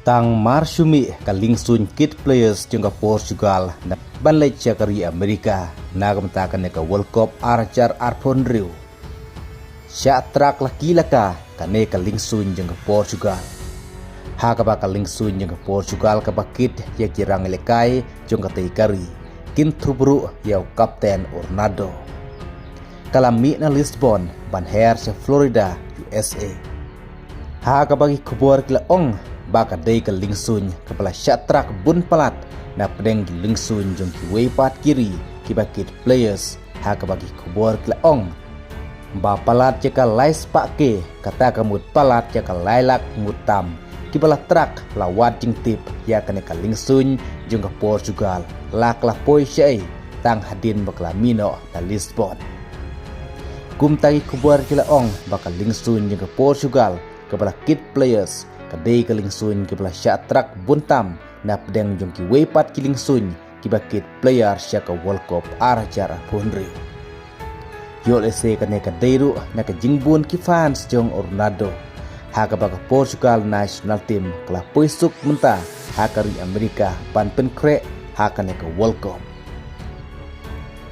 Tang Marsumi kalingsun kid players jengka Portugal na banlay cakari Amerika nagamtakan ka World Cup arjar arpondriu. Siya trak laki-laka kane kalingsun jengka Portugal. Hakaba kalingsun jengka Portugal kabakit yak jirang lekay jengka teikari kin trubru yaw Kapten Ornado. Kalami na Lisbon banher sa Florida, USA. Hakabagi kubor kilaong baka day ka lingsun kapala syatrak bun palat na pedeng lingsun jong kiway pat kiri kibakit players hakabagi kubor klaong ba palat jaka lais pakke kata kamut palat jaka lailak mutam kibala trak lawat jing tip ya kane ka lingsun jong ka Portugal laklah poi syai tang hadin bakla mino na Lisbon kumtagi kubor klaong baka lingsun jong ka Portugal kapala kid players kadai kalingsun kibala syatrak buntam na pedeng jong ki wepat kilingsun kibakit player syaka World Cup arjar punri yol ese kane kadairu na kajingbun ki fans jong Ornado hakabaka Portugal national team kala poisuk menta hakari Amerika ban penkre hakane ka World Cup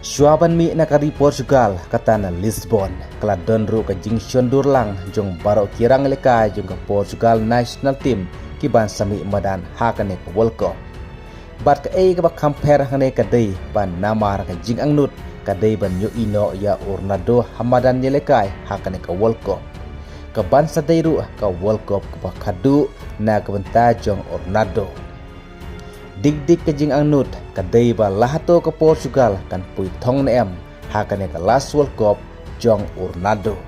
Syuaban mi nakari Portugal kata na Lisbon kala donru ka jing syondur lang jong baro kirang leka jong ka Portugal national team kiban sami madan hakane ka World Cup. Bat ka ka ba compare hane ka day ban namar ka jing angnut ka day ban yo ino ya Ornado hamadan yelekay hakane ka World Cup. Ka ban sa dayru ka World Cup ka ba kadu na kabanta jong Ornado. Dig-dig kajing ang nut kadai ba lahato ka Portugal kan pui thong na hakane ka last World Cup jong Ornado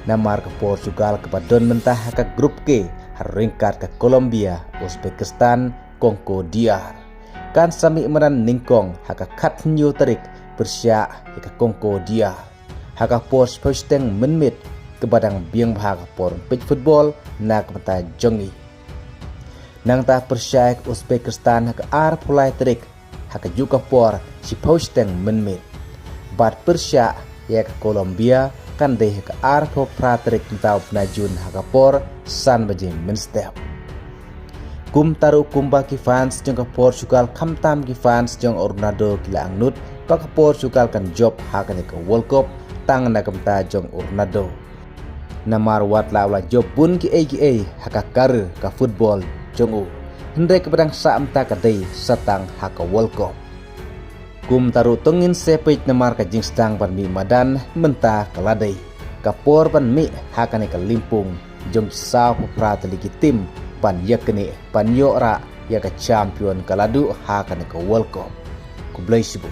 namar ka Portugal ka padon mentah ka grup K haringkat ka Colombia, Uzbekistan, Kongo DR kan sami meran ningkong haka kat new tarik Persia ka Kongo DR haka pos posteng menmit ke badang biang bahag por pitch football na kemata jongi nang ta Persia ke Uzbekistan haka ar pulai trik haka juga por si posteng menmit bat Persia ya ke Colombia kan deh haka ar po pratrik tau penajun haka por san baje menstep kum taru kumba ki fans jong ka Portugal kamtam ki fans jong Ornado kila angnut ka Portugal kan job haka ne ka World Cup tang na kamta jong Ornado namar wat la job bun ki AGA haka karir ka football jongu hendai kepadang saam ta kadai satang haka World Cup kum taru tongin sepit namar ka jingstang ban mi madan mentah kaladai kapor ban mi hakane ka limpung jong sa prat ligi tim pan yakne pan yora ya ka champion kaladu hakane ka World Cup ku blai sibu